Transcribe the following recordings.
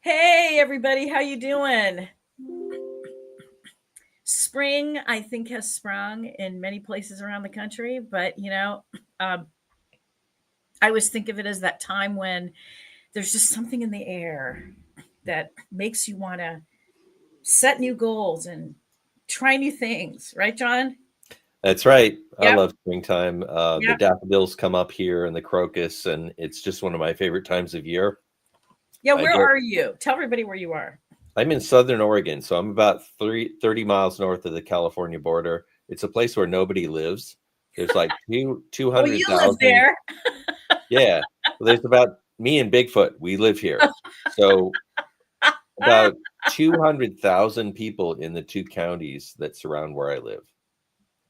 Hey everybody, how you doing? Spring, I think, has sprung in many places around the country, but um, I always think of it as that time when there's just something in the air that makes you want to set new goals and try new things, right, John? That's right. I Yep, love springtime. The yep. daffodils come up here and the crocus, and it's just one of my favorite times of year. Yeah, I where get, are you? Tell everybody where you are. I'm in Southern Oregon, so I'm about 30 miles north of the California border. It's a place where nobody lives. There's like Oh, you live 200,000. there. Yeah. There's about me and Bigfoot. We live here. So about 200,000 people in the two counties that surround where I live.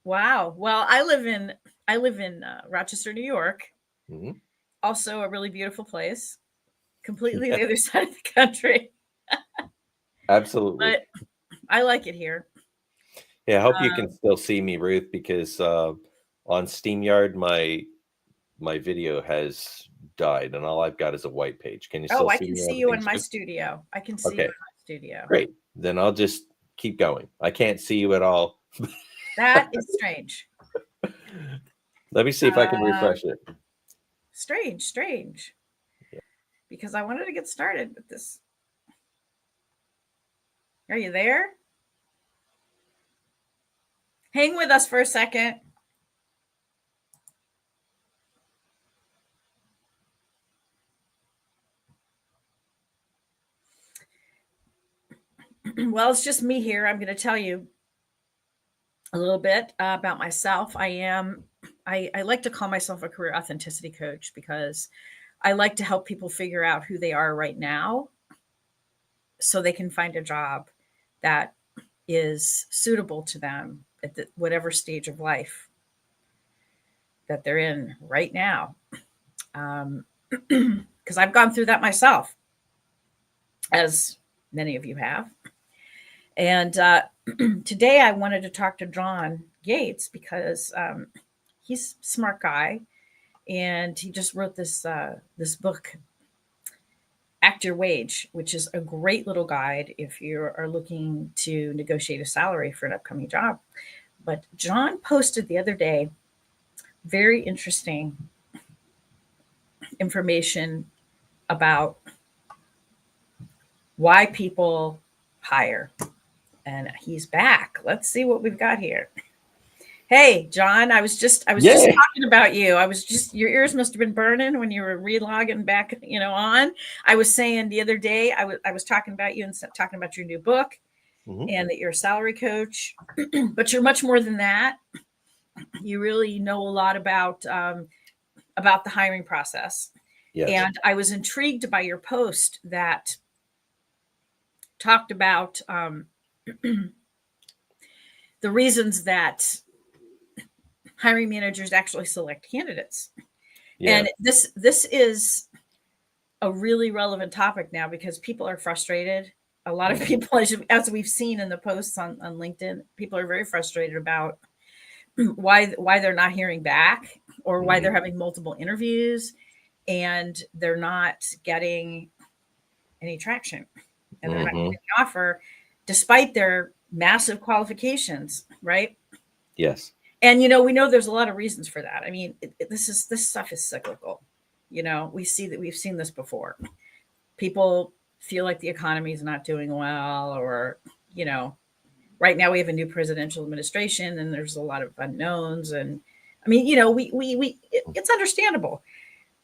Wow. Well, I live in Rochester, New York. Mhm. Also a really beautiful place, completely the other side of the country. Absolutely. But I like it here. Yeah, I hope you can Um, still see me, Ruth, because on SteamYard my video has died, and all I've got is a white page. Can you oh, still I see can me see over you in things my too? studio. I can see you Okay, in my studio. great. Then I'll just keep going. I can't see you at all. That is strange. Let me see if I can Uh, refresh it. strange. Because I wanted to get started with this. Are you there? Hang with us for a second. Well, it's just me here. I'm going to tell you a little bit about myself. I like to call myself a career authenticity coach because I like to help people figure out who they are right now so they can find a job that is suitable to them at whatever stage of life that they're in right now. Because I've gone through that myself, as many of you have. And today I wanted to talk to John Gates because he's a smart guy, and he just wrote this book, Act Your Wage, which is a great little guide if you are looking to negotiate a salary for an upcoming job. But John posted the other day very interesting information about why people hire. And he's back. Let's see what we've got here. Hey, John, I was just Yeah. talking about you. I was just your ears must have been burning when you were relogging back, on. I was saying the other day I was talking about you and talking about your new book Mhm. and that you're a salary coach, but you're much more than that. You really know a lot about the hiring process. Yes. And I was intrigued by your post that talked about the reasons that hiring managers actually select candidates. Yeah. And this is a really relevant topic now because people are frustrated. A lot of Mhm. people, as we've seen in the posts on LinkedIn, people are very frustrated about why they're not hearing back or why Mhm. they're having multiple interviews and they're not getting any traction and they're not Mhm. getting an offer despite their massive qualifications, right? Yes. And we know there's a lot of reasons for that. I mean, this stuff is cyclical. We see that we've seen this before. People feel like the economy is not doing well, or you know, right now we have a new presidential administration, and there's a lot of unknowns. And I mean, it's understandable.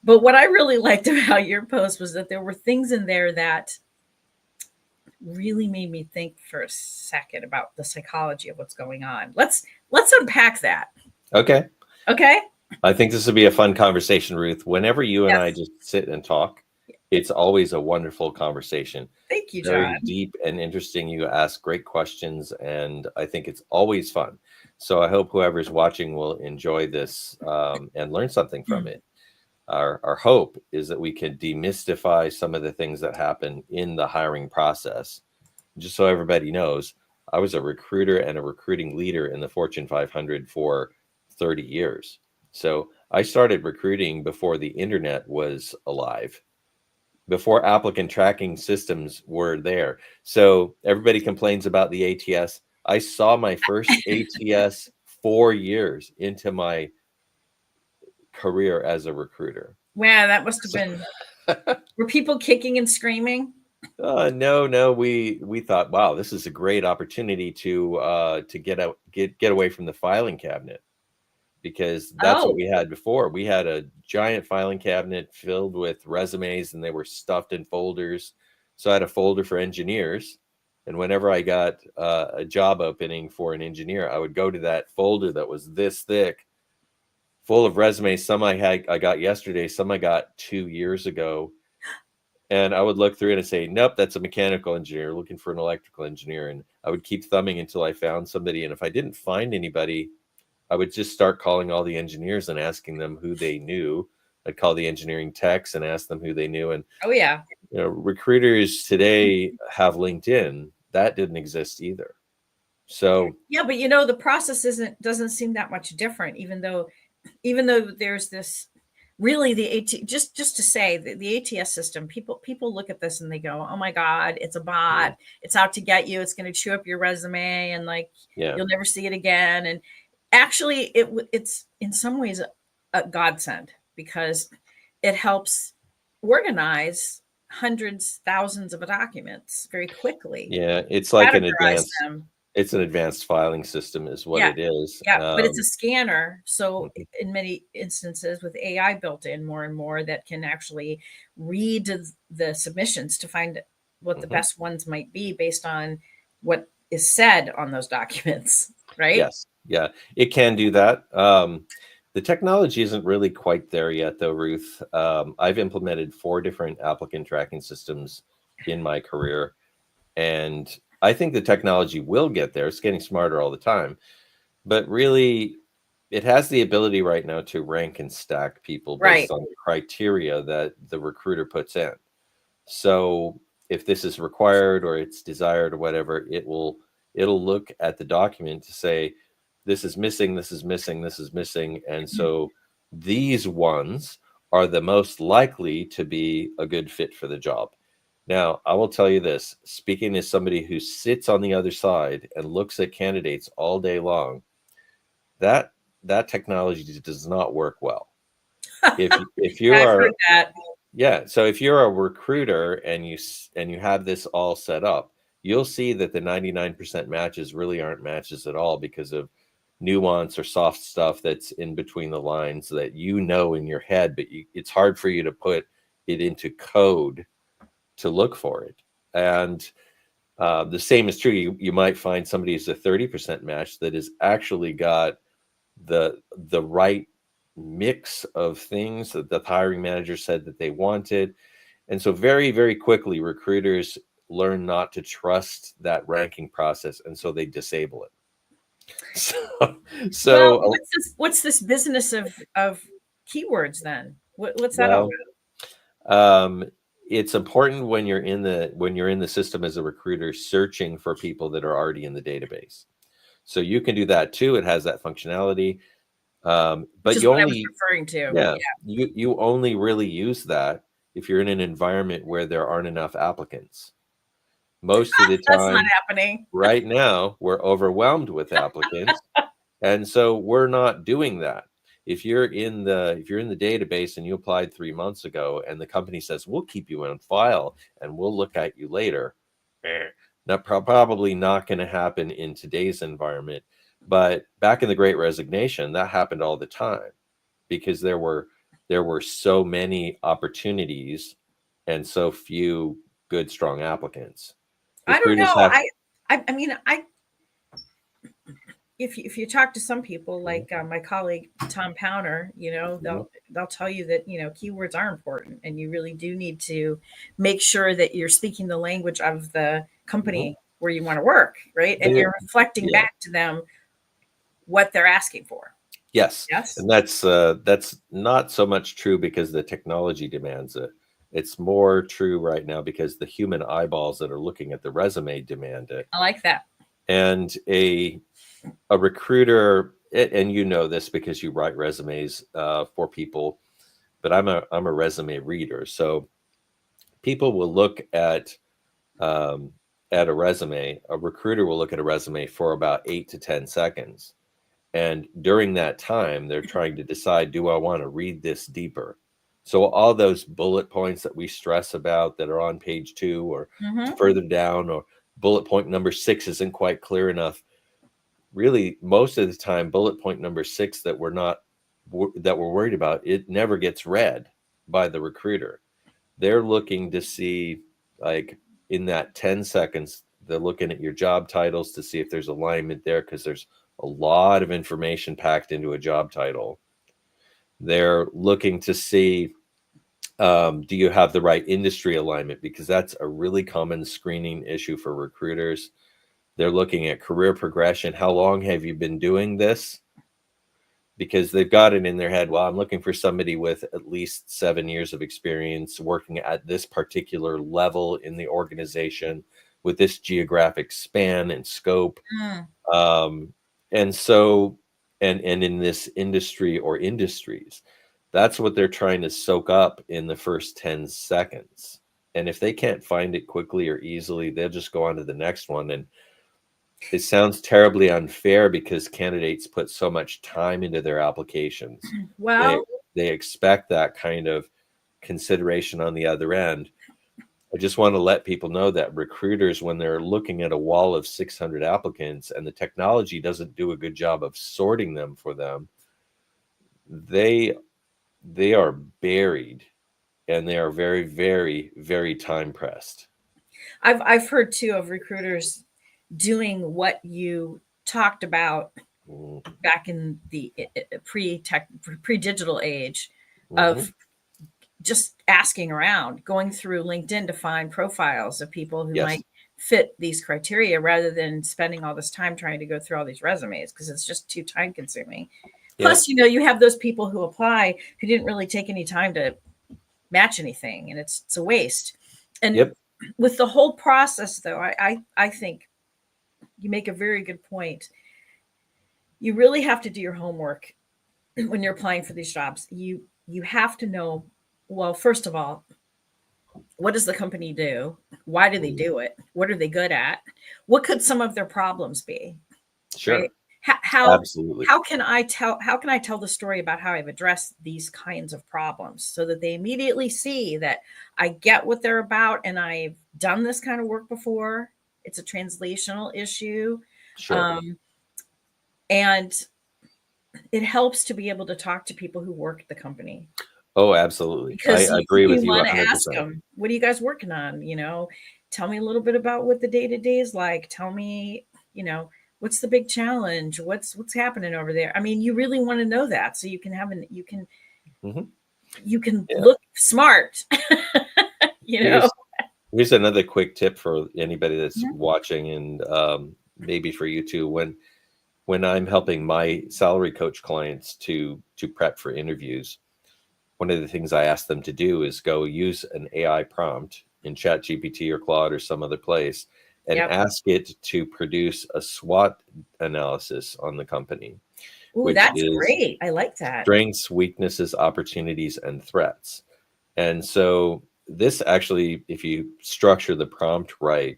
But what I really liked about your post was that there were things in there that really made me think for a second about the psychology of what's going on. Let's unpack that. Okay. Okay? I think this would be a fun conversation, Ruth. Whenever you and I Yes. just sit and talk, it's always a wonderful conversation. Thank you, Very John. deep and interesting. You ask great questions, and I think it's always fun. So I hope whoever's watching will enjoy this and learn something from it. Our hope is that we can demystify some of the things that happen in the hiring process. Just so everybody knows, I was a recruiter and a recruiting leader in the Fortune 500 for 30 years. So I started recruiting before the internet was alive. before applicant tracking systems were there. So everybody complains about the ATS. I saw my first ATS 4 years into my career as a recruiter. Wow, that must have been. Were people kicking and screaming? No. We thought, wow, this is a great opportunity to get away from the filing cabinet, because that's what Oh, we had before. We had a giant filing cabinet filled with resumes, and they were stuffed in folders. So I had a folder for engineers, and whenever I got a job opening for an engineer, I would go to that folder that was this thick, full of resumes. Some I got yesterday, some I got 2 years ago. And I would look through it and say, nope, that's a mechanical engineer looking for an electrical engineer. And I would keep thumbing until I found somebody. And if I didn't find anybody, I would just start calling all the engineers and asking them who they knew. I'd call the engineering techs and ask them who they knew. And oh yeah. recruiters today have LinkedIn. That didn't exist either. So Yeah, but the process doesn't seem that much different, even though there's this really the just to say the ATS system, people look at this and they go, oh my God, it's a bot, it's out to get you, it's going to chew up your resume, and like yeah, you'll never see it again. And actually it's in some ways a godsend, because it helps organize hundreds, thousands of documents very quickly, yeah, it's like categorize them. it's an advanced filing system is what Yeah, it is. yeah, but it's a scanner. So Mhm, in many instances with AI built in more and more, that can actually read the submissions to find what the mhm. best ones might be based on what is said on those documents, right? Yes. Yeah, it can do that. The technology isn't really quite there yet, though, Ruth. I've implemented 4 different applicant tracking systems in my career, and I think the technology will get there. It's getting smarter all the time, but really, it has the ability right now to rank and stack people based Right. on the criteria that the recruiter puts in. So if this is required or it's desired or whatever, it'll look at the document to say, this is missing, this is missing, this is missing. And so these ones are the most likely to be a good fit for the job. Now, I will tell you this, speaking as somebody who sits on the other side and looks at candidates all day long, that that technology does not work well. If you I've heard are that. Yeah, so if you're a recruiter and you have this all set up, you'll see that the 99% matches really aren't matches at all because of nuance or soft stuff that's in between the lines that in your head, but it's hard for you to put it into code to look for it. And the same is true. You might find somebody who's a 30% match that has actually got the right mix of things that the hiring manager said that they wanted. And so very, very quickly, recruiters learn not to trust that ranking process, and so they disable it. So, Well, so what's this business of keywords then? What's that all well, about? um, it's important when you're in the system as a recruiter searching for people that are already in the database. So you can do that too. It has that functionality, Which but is you what I was only referring to. yeah Yeah, you only really use that if you're in an environment where there aren't enough applicants. Most of the that's not time, happening. right now, we're overwhelmed with applicants, and so we're not doing that. If you're in the database and you applied 3 months ago, and the company says we'll keep you on file and we'll look at you later, that probably not going to happen in today's environment. But back in the Great Resignation, that happened all the time because there were so many opportunities and so few good, strong applicants. I don't Recruiters know. have. I mean, if you talk to some people like my colleague Tom Powner, Mhm. they'll tell you that keywords are important, and you really do need to make sure that you're speaking the language of the Mhm. company where you want to work, right? And They- you're reflecting yeah. back to them what they're asking for. Yes, Yes. and that's not so much true because the technology demands it. It's more true right now because the human eyeballs that are looking at the resume demand it. I like that. And a recruiter, and you know this because you write resumes for people, but I'm a resume reader. So people will look at a resume. A recruiter will look at a resume for about 8 to 10 seconds. And during that time, they're trying to decide, do I want to read this deeper? So all those bullet points that we stress about that are on page 2 or further down, or bullet point number 6 isn't quite clear enough. Really, most of the time, bullet point number 6 that we're worried about, it never gets read by the recruiter. They're looking to see, like, in that 10 seconds, they're looking at your job titles to see if there's alignment there, because there's a lot of information packed into a job title. They're looking to see, do you have the right industry alignment? Because that's a really common screening issue for recruiters. They're looking at career progression. How long have you been doing this? Because they've got it in their head, well, I'm looking for somebody with at least 7 years of experience working at this particular level in the organization with this geographic span and scope. And so, and in this industry or industries, that's what they're trying to soak up in the first 10 seconds. And if they can't find it quickly or easily, they'll just go on to the next one. And it sounds terribly unfair because candidates put so much time into their applications. Well, they expect that kind of consideration on the other end. I just want to let people know that recruiters, when they're looking at a wall of 600 applicants and the technology doesn't do a good job of sorting them for them, they are buried, and they are very, very, very time pressed. I've heard too of recruiters doing what you talked about back in the pre-digital age of just asking around, going through LinkedIn to find profiles of people who might fit these criteria, rather than spending all this time trying to go through all these resumes, because it's just too time consuming. Plus, you have those people who apply who didn't really take any time to match anything, and it's a waste. And with the whole process, though, I think you make a very good point. You really have to do your homework when you're applying for these jobs. You have to know, well, first of all, what does the company do? Why do they do it? What are they good at? What could some of their problems be? Sure. Right? Absolutely. How can I tell the story about how I've addressed these kinds of problems, so that they immediately see that I get what they're about and I've done this kind of work before. It's a translational issue. Sure. And it helps to be able to talk to people who work at the company. Oh, absolutely. Because I agree with you want 100%. to ask them, what are you guys working on? Tell me a little bit about what the day-to-day is like. Tell me, what's the big challenge? What's happening over there? I mean, you really want to know that, so you can look smart. Here's another quick tip for anybody that's watching, and maybe for you too. When I'm helping my salary coach clients to prep for interviews, one of the things I ask them to do is go use an AI prompt in ChatGPT or Claude or some other place, and ask it to produce a SWOT analysis on the company. Ooh, that's great. I like that. Strengths, weaknesses, opportunities, and threats. And so this actually, if you structure the prompt right,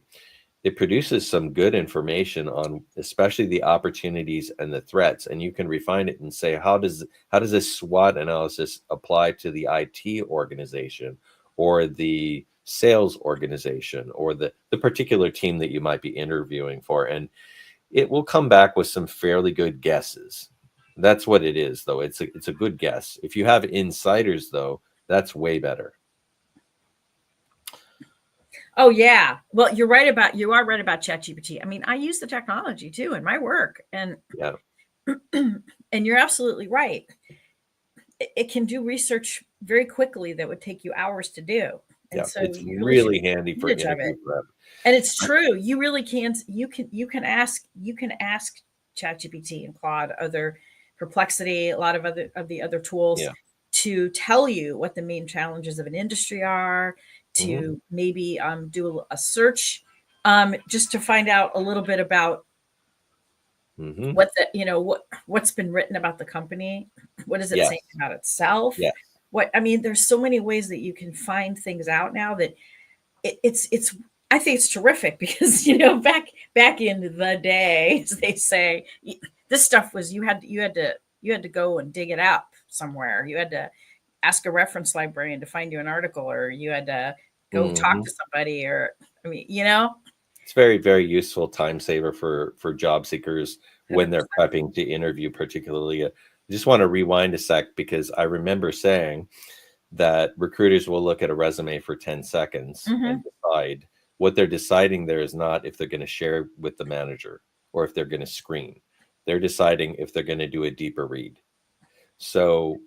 it produces some good information on especially the opportunities and the threats. And you can refine it and say, how does this SWOT analysis apply to the IT organization or the sales organization or the particular team that you might be interviewing for? And it will come back with some fairly good guesses. That's what it is, though. It's a good guess. If you have insiders, though, that's way better. Oh yeah. Well, you are right about ChatGPT. I mean, I use the technology too in my work, and and you're absolutely right. It can do research very quickly that would take you hours to do. And so it's really handy for interview prep. And it's true. You really can. You can ask ChatGPT and Claude, other Perplexity, a lot of the other tools to tell you what the main challenges of an industry are. To maybe do a search, just to find out a little bit about what's been written about the company. What is it saying about itself? what I mean, there's so many ways that you can find things out now that it's I think it's terrific because back in the day, as they say, this stuff was you had to go and dig it up somewhere. You had to ask a reference librarian to find you an article, or you had to go talk Mhm. to somebody, or I mean, It's very, very useful time saver for job seekers when they're 100%. prepping to interview, particularly. I just want to rewind a sec because I remember saying that recruiters will look at a resume for 10 seconds and Hmm. decide. What they're deciding there is not if they're going to share with the manager or if they're going to screen. They're deciding if they're going to do a deeper read. So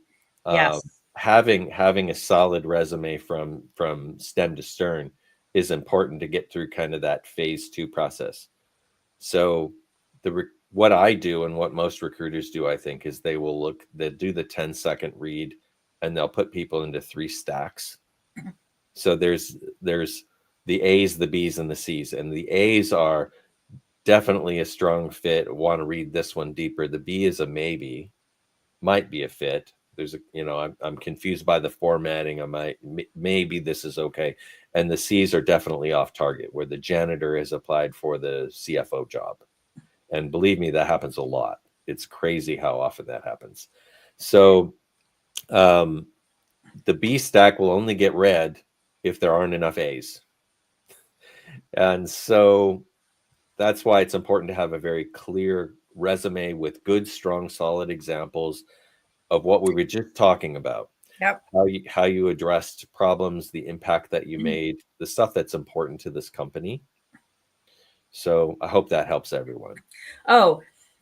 uh, Yes. having a solid resume from stem to stern is important to get through kind of that phase 2 process. So what I do and what most recruiters do, I think, is they'll do the 10-second read and they'll put people into 3 stacks. So there's the A's, the B's, and the C's. And the A's are definitely a strong fit. Want to read this one deeper. The B is a maybe, might be a fit. I'm confused by the formatting. Maybe this is okay. And the C's are definitely off target, where the janitor has applied for the CFO job. And believe me, that happens a lot. It's crazy how often that happens. So um, the B stack will only get read if there aren't enough A's. And so that's why it's important to have a very clear resume with good, strong, solid examples of what we were just talking about. Yep. How you addressed problems, the impact that you made, the stuff that's important to this company. So I hope that helps everyone. Oh,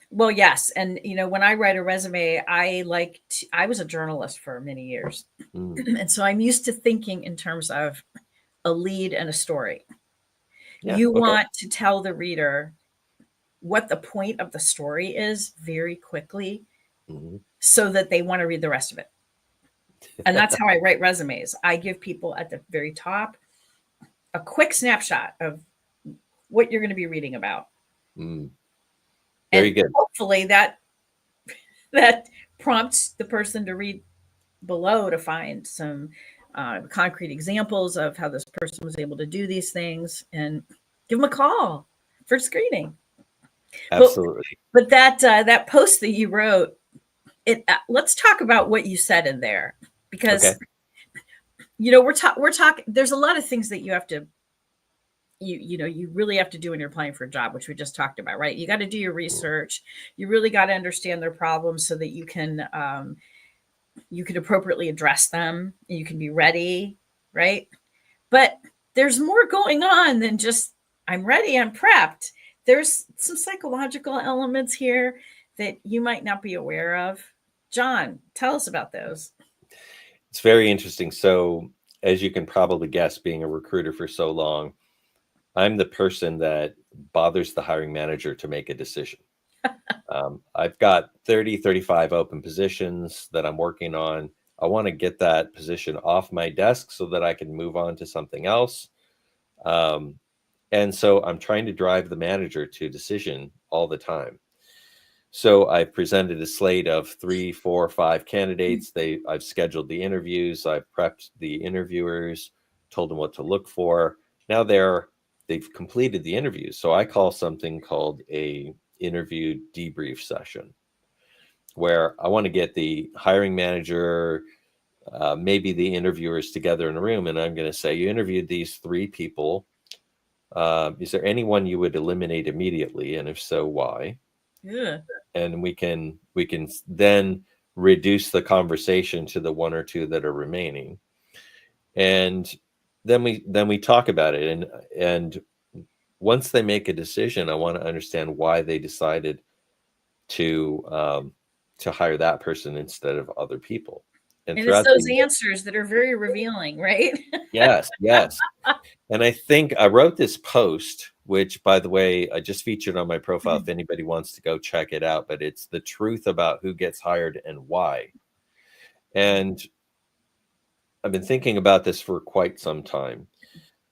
well, yes. And when I write a resume, I was a journalist for many years. Mm, And so I'm used to thinking in terms of a lead and a story. yeah. You Okay. want to tell the reader what the point of the story is very quickly Mhm. so that they want to read the rest of it. And that's how I write resumes. I give people at the very top a quick snapshot of what you're going to be reading about. Mm, very And good. hopefully that prompts the person to read below to find some concrete examples of how this person was able to do these things, and give them a call for screening. But Absolutely. that post that you wrote, let's talk about what you said in there, Okay. because we're talking. There's a lot of things that you really have to do when you're applying for a job, which we just talked about, right? You got to do your Mm, research. You really got to understand their problems so that you can appropriately address them. You can be ready, right? But there's more going on than just I'm ready, I'm prepped. There's some psychological elements here that you might not be aware of. John, tell us about those. It's very interesting. So, as you can probably guess, being a recruiter for so long, I'm the person that bothers the hiring manager to make a decision. I've got 30, 35 open positions that I'm working on. I want to get that position off my desk so that I can move on to something else. Um, and so I'm trying to drive the manager to decision all the time. So I've presented a slate of 3, 4, 5 candidates. I've scheduled the interviews. I've prepped the interviewers, told them what to look for. Now they've completed the interviews. So I call something called a interview debrief session, where I want to get the hiring manager, maybe the interviewers together in a room, and I'm going to say, you interviewed these 3 people. Is there anyone you would eliminate immediately, and if so, why? Yeah. And we can then reduce the conversation to the 1 or 2 that are remaining, and then we talk about it. And once they make a decision, I want to understand why they decided to hire that person instead of other people. And And it's throughout those the answers that are very revealing, right? Yes, yes. And I think I wrote this post, which, by the way, I just featured on my profile if anybody wants to go check it out. But it's the truth about who gets hired and why. And I've been thinking about this for quite some time.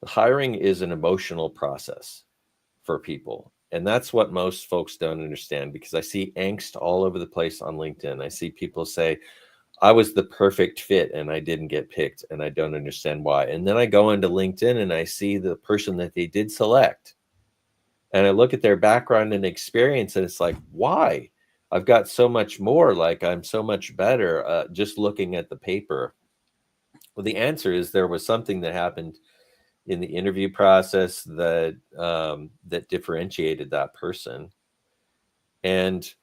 Hiring is an emotional process for people. And that's what most folks don't understand, because I see angst all over the place on LinkedIn. I see people say, I was the perfect fit and I didn't get picked and I don't understand why. And then I go into LinkedIn and I see the person that they did select and I look at their background and experience and it's like, why? I've got so much more, like I'm so much better just looking at the paper. Well, the answer is there was something that happened in the interview process that that differentiated that person. And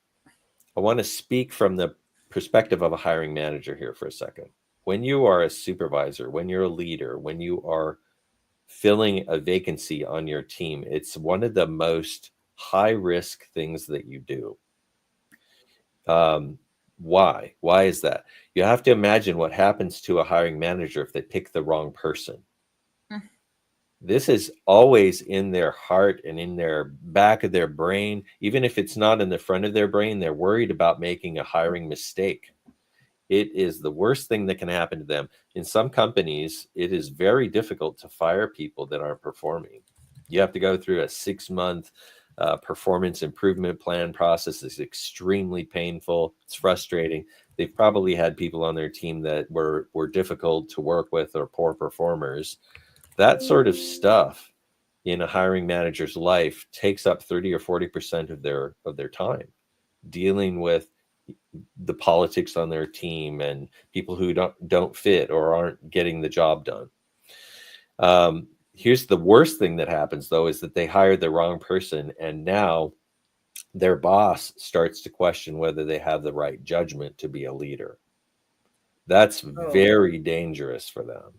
I want to speak from the perspective of a hiring manager here for a second. When you are a supervisor, when you're a leader, when you are filling a vacancy on your team, it's one of the most high risk things that you do. Why? Why is that? You have to imagine what happens to a hiring manager if they pick the wrong person. This is always in their heart and in their back of their brain. Even if it's not in the front of their brain, they're worried about making a hiring mistake. It is the worst thing that can happen to them. In some companies, it is very difficult to fire people that aren't performing. You have to go through a 6-month performance improvement plan process. It's extremely painful. It's frustrating. They've probably had people on their team that were difficult to work with or poor performers. That sort of stuff in a hiring manager's life takes up 30 or 40% of their time, dealing with the politics on their team and people who don't fit or aren't getting the job done. Here's the worst thing that happens, though, is that they hired the wrong person, and now their boss starts to question whether they have the right judgment to be a leader. That's very dangerous for them.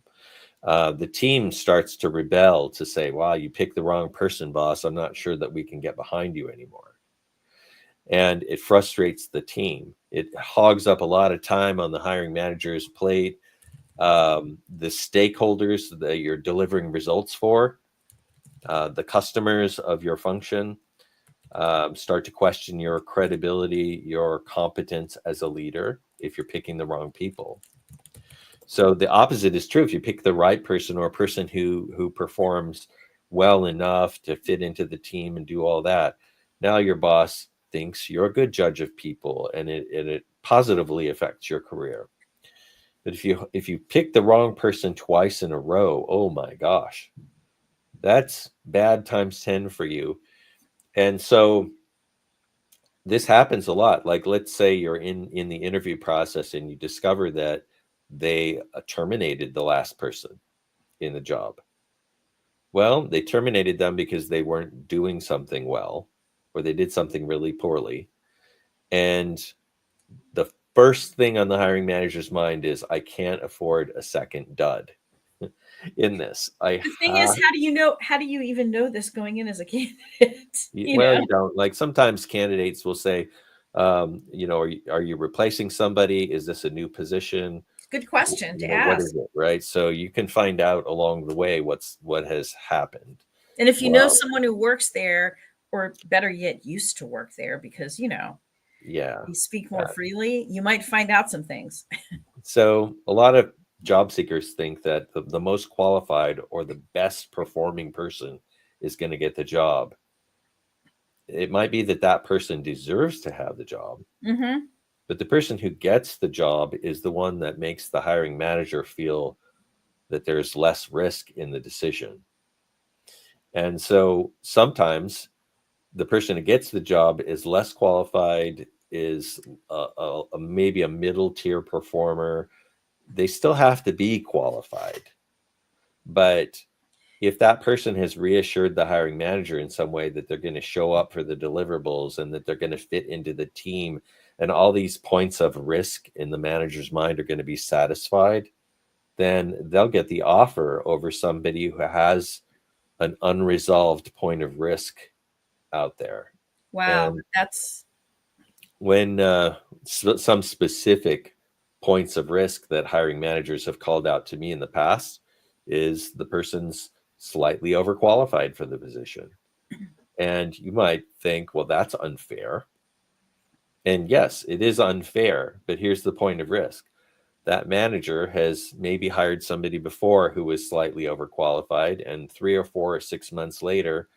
The team starts to rebel, to say, wow, you picked the wrong person, boss. I'm not sure that we can get behind you anymore. And it frustrates the team. It hogs up a lot of time on the hiring manager's plate. The stakeholders that you're delivering results for, the customers of your function, start to question your credibility, your competence as a leader if you're picking the wrong people. So the opposite is true. If you pick the right person, or a person who performs well enough to fit into the team and do all that, now your boss thinks you're a good judge of people, and it positively affects your career. But if you pick the wrong person twice in a row, oh my gosh, that's bad times 10 for you. And so this happens a lot. Like, let's say you're in the interview process and you discover that they terminated the last person in the job. Well, they terminated them because they weren't doing something well, or they did something really poorly. And the first thing on the hiring manager's mind is, I can't afford a second dud in this. The thing is, how do you even know this going in as a candidate? You don't. Like, sometimes candidates will say, are you replacing somebody? Is this a new position? Good question to What ask. is it, right? So you can find out along the way what has happened. And if you know someone who works there, or better yet, used to work there, because yeah, you speak more freely, you might find out some things. So a lot of job seekers think that the most qualified or the best performing person is going to get the job. It might be that person deserves to have the job, but the person who gets the job is the one that makes the hiring manager feel that there's less risk in the decision. And so sometimes the person who gets the job is less qualified, is maybe a middle tier performer. They still have to be qualified. But if that person has reassured the hiring manager in some way that they're going to show up for the deliverables and that they're going to fit into the team, and all these points of risk in the manager's mind are going to be satisfied, then they'll get the offer over somebody who has an unresolved point of risk out there. Wow, And that's when some specific points of risk that hiring managers have called out to me in the past is the person's slightly overqualified for the position. And you might think, well, that's unfair. And yes, it is unfair, but here's the point of risk. That manager has maybe hired somebody before who was slightly overqualified, and 3 or 4 or 6 months later,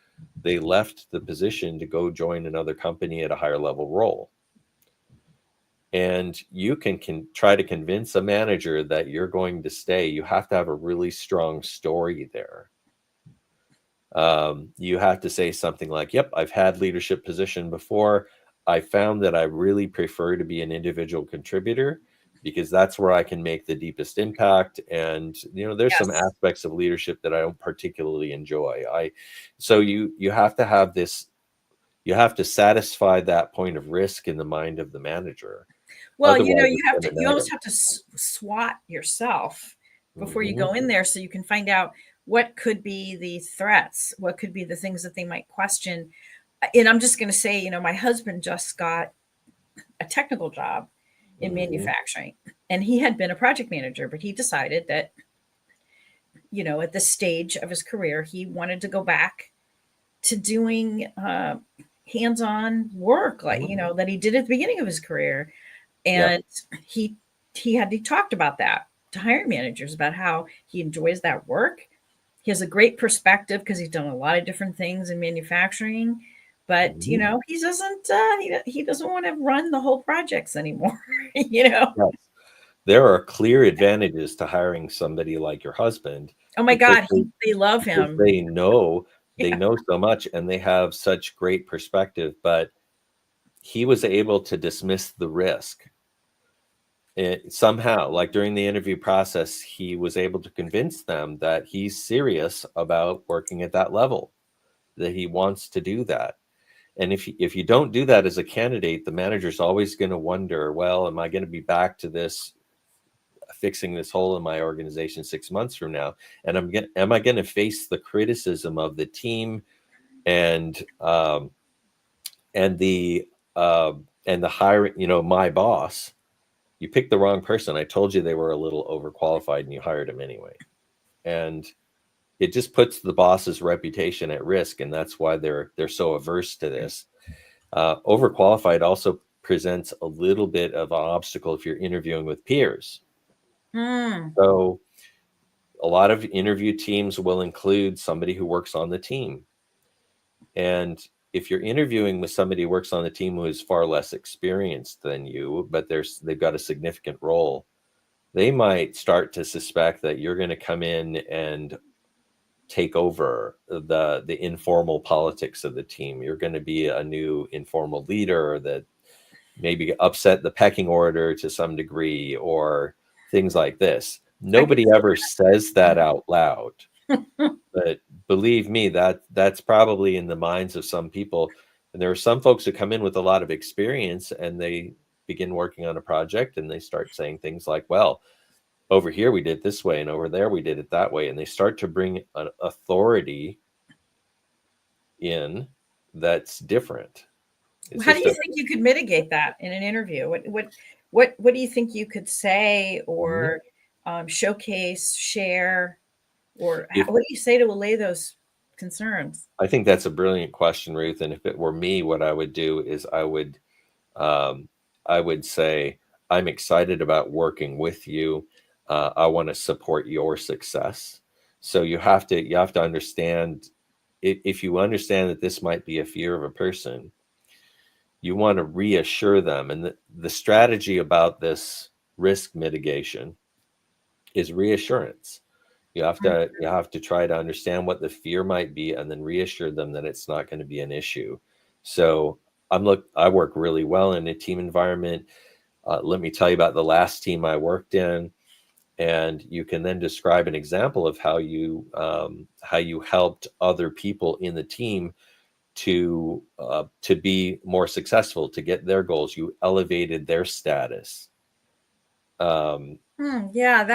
they left the position to go join another company at a higher level role. and you can try to convince a manager that you're going to stay. You have to have a really strong story there. You have to say something like, yep, I've had leadership position before. I found that I really prefer to be an individual contributor because that's where I can make the deepest impact. And, there's some Yes. aspects of leadership that I don't particularly enjoy. So you have to have this, you have to satisfy that point of risk in the mind of the manager. Well, Otherwise, it's going to you nag them. almost have to SWOT yourself before you Mhm. go in there so you can find out what could be the threats, what could be the things that they might question. And I'm just going to say, my husband just got a technical job in Mhm. manufacturing, and he had been a project manager, but he decided that, at this stage of his career, he wanted to go back to doing hands-on work, like, Mhm. that he did at the beginning of his career. Yep. And he he talked about that to hiring managers about how he enjoys that work. He has a great perspective because he's done a lot of different things in manufacturing, but Mhm. he doesn't he doesn't want to run the whole projects anymore. you know. Yes. There are clear advantages to hiring somebody like your husband Oh my because God, they love him. they Yeah. know so much and they have such great perspective, but he was able to dismiss the risk. Somehow, like during the interview process, he was able to convince them that he's serious about working at that level, that he wants to do that. And if you don't do that as a candidate, the manager's always going to wonder, well, am I going to be back to this, fixing this hole in my organization 6 months from now? And am I going to face the criticism of the team and and the uh, and the hiring, my boss? You picked the wrong person. I told you they were a little overqualified and you hired him anyway. And it just puts the boss's reputation at risk, and that's why they're so averse to this. Overqualified also presents a little bit of an obstacle if you're interviewing with peers. Mm. So a lot of interview teams will include somebody who works on the team. And if you're interviewing with somebody who works on the team who is far less experienced than you, but they've got a significant role, they might start to suspect that you're going to come in and take over the informal politics of the team. You're going to be a new informal leader that maybe upset the pecking order to some degree, or things like this. I can Nobody ever says that out loud, but believe me, that's probably in the minds of some people. And there are some folks who come in with a lot of experience and they begin working on a project and they start saying things like, well, over here we did it this way and over there we did it that way, and they start to bring an authority in that's different. It's How do just you a think you could mitigate that in an interview? What do you think you could say Mhm. or showcase, share, or if what do you say to allay those concerns? I think that's a brilliant question, Ruth, and if it were me, what I would do is um, I would say, I'm excited about working with you. I want to support your success. So you have to understand, if you understand that this might be a fear of a person, you want to reassure them. And the strategy about this risk mitigation is reassurance. You have to try to understand what the fear might be and then reassure them that it's not going to be an issue. So I work really well in a team environment. Let me tell you about the last team I worked in, and you can then describe an example of how you helped other people in the team to be more successful, to get their goals. You elevated their status. Um, Yeah, you-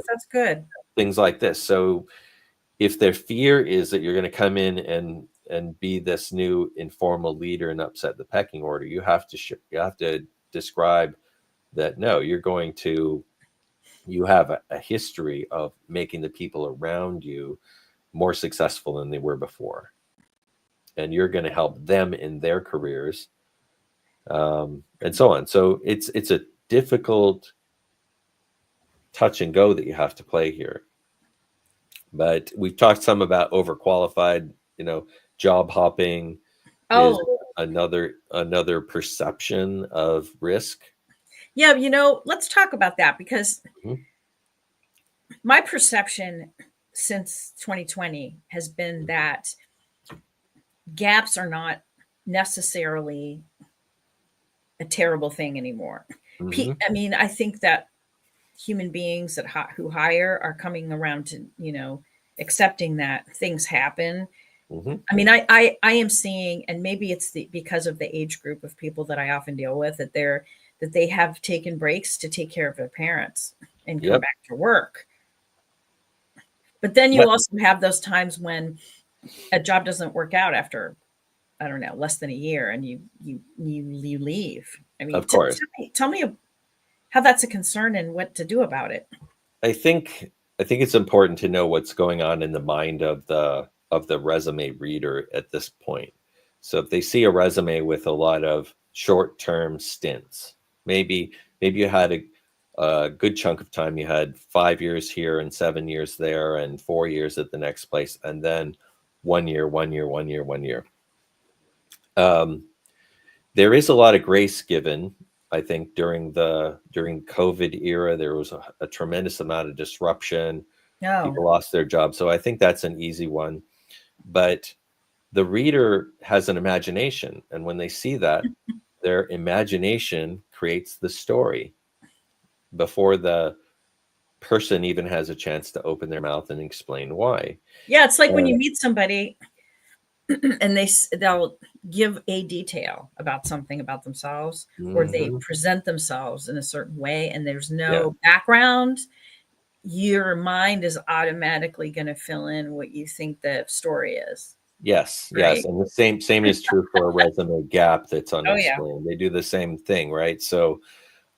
that's good. Things like this. So if their fear is that you're going to come in and be this new informal leader and upset the pecking order, you have to describe that no, you have a history of making the people around you more successful than they were before, and you're going to help them in their careers, and so on. So it's a difficult touch and go that you have to play here. But we've talked some about overqualified. Job hopping is Oh, another perception of risk. Yeah, let's talk about that, because Mhm. my perception since 2020 has been that gaps are not necessarily a terrible thing anymore. Mhm. I mean, I think that human beings who hire are coming around to, accepting that things happen. Mhm. I mean, I am seeing, and maybe it's because of the age group of people that I often deal with, that they have taken breaks to take care of their parents and come Yep. back to work. But then you But also have those times when a job doesn't work out after, I don't know, less than a year, and you leave. I mean, of course, tell me how that's a concern and what to do about it. I think I think it's important to know what's going on in the mind of the resume reader at this point. So if they see a resume with a lot of short-term stints, maybe you had a good chunk of time. You had 5 years here and 7 years there and 4 years at the next place, and then 1 year, 1 year, 1 year, 1 year. Um, there is a lot of grace given. I think during COVID era, there was a tremendous amount of disruption. No. People lost their jobs, so I think that's an easy one. But the reader has an imagination, and when they see that, their imagination creates the story before the person even has a chance to open their mouth and explain why. Yeah, it's like when Uh, you meet somebody and they'll give a detail about something about themselves, or they mhm. present themselves in a certain way, and there's Yeah. no background. Your mind is automatically going to fill in what you think the story is, Yes, yes, right? and the same is true for a resume gap that's Oh yeah. unexplained. They do the same thing, right? So,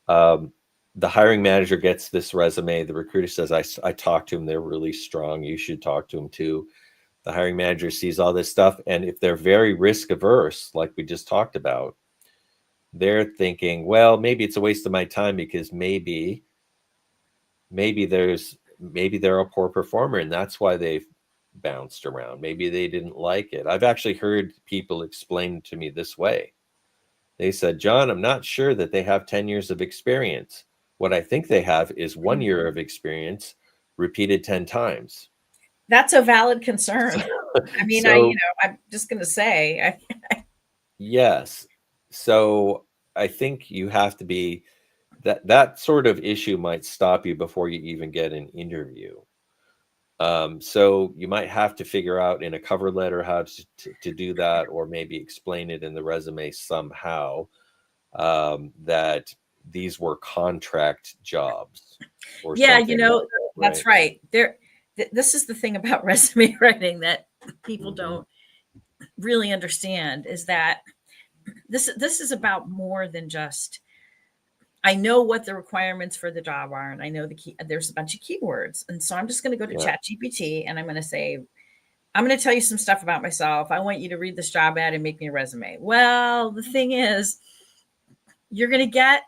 um, the hiring manager gets this resume. The recruiter says, I talked to him. They're really strong. You should talk to him too. The hiring manager sees all this stuff. And if they're very risk averse, like we just talked about, they're thinking, well, maybe it's a waste of my time because maybe they're a poor performer and that's why they've bounced around. Maybe they didn't like it. I've actually heard people explain to me this way. They said, John, I'm not sure that they have 10 years of experience. What I think they have is 1 year of experience repeated 10 times. That's a valid concern. I mean, So, I'm just going to say, yes. So I think you have to be that sort of issue might stop you before you even get an interview. So you might have to figure out in a cover letter how to do that, or maybe explain it in the resume somehow, that these were contract jobs or yeah, something like that, that's right? right. This is the thing about resume writing that people Hmm. don't really understand, is that this is about more than just, I know what the requirements for the job are, and I know there's a bunch of keywords. And so I'm just going to go to Yeah, Chat GPT and I'm going to say, I'm going to tell you some stuff about myself. I want you to read this job ad and make me a resume. Well, the thing is, you're going to get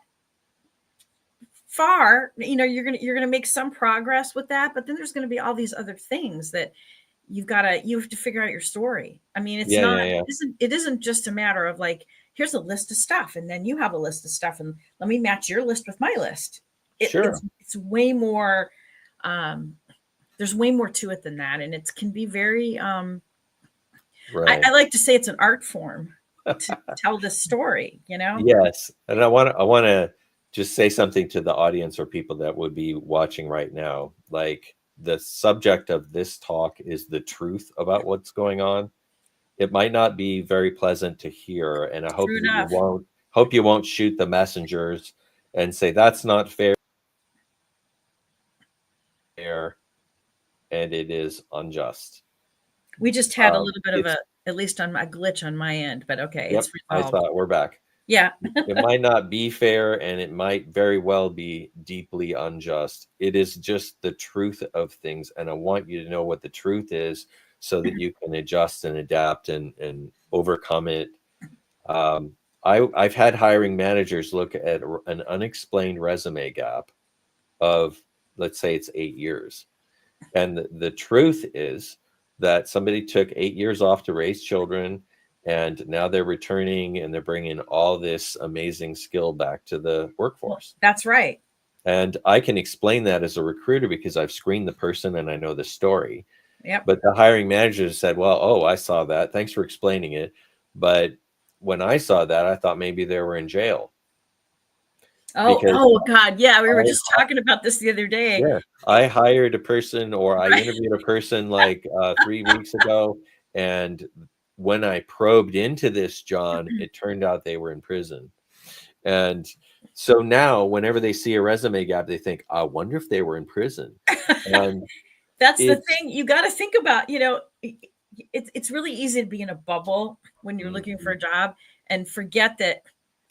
far, you're going to make some progress with that, but then there's going to be all these other things that you have to figure out your story. I mean, it's yeah, not, yeah, yeah. it isn't just a matter of like, here's a list of stuff, and then you have a list of stuff, and let me match your list with my list. Sure. It's way more, um, there's way more to it than that. And it can be very, I Right. like to say it's an art form to tell this story. Yes. And I want to just say something to the audience or people that would be watching right now. Like, the subject of this talk is the truth about what's going on. It might not be very pleasant to hear, and I hope True that you enough. won't shoot the messengers and say that's not fair and it is unjust. We just had a little bit of It's at least on a glitch on my end, but okay, Yep, it's I resolved. saw it. We're back. Yeah. It might not be fair and it might very well be deeply unjust. It is just the truth of things. And I want you to know what the truth is so that you can adjust and adapt and overcome it. Um, I've had hiring managers look at an unexplained resume gap of, let's say it's 8 years. And the truth is that somebody took 8 years off to raise children And now they're returning and they're bringing all this amazing skill back to the workforce. That's right. And I can explain that as a recruiter because I've screened the person and I know the story. Yep. But the hiring manager said, well, oh, I saw that. Thanks for explaining it. But when I saw that, I thought maybe they were in jail. Oh God. Yeah. We were just talking about this the other day. Yeah. I hired a person, or I interviewed a person like 3 weeks ago. And when I probed into this, John, it turned out they were in prison. And so now whenever they see a resume gap, they think, I wonder if they were in prison. And that's the thing you got to think about. It's really easy to be in a bubble when you're looking for a job and forget that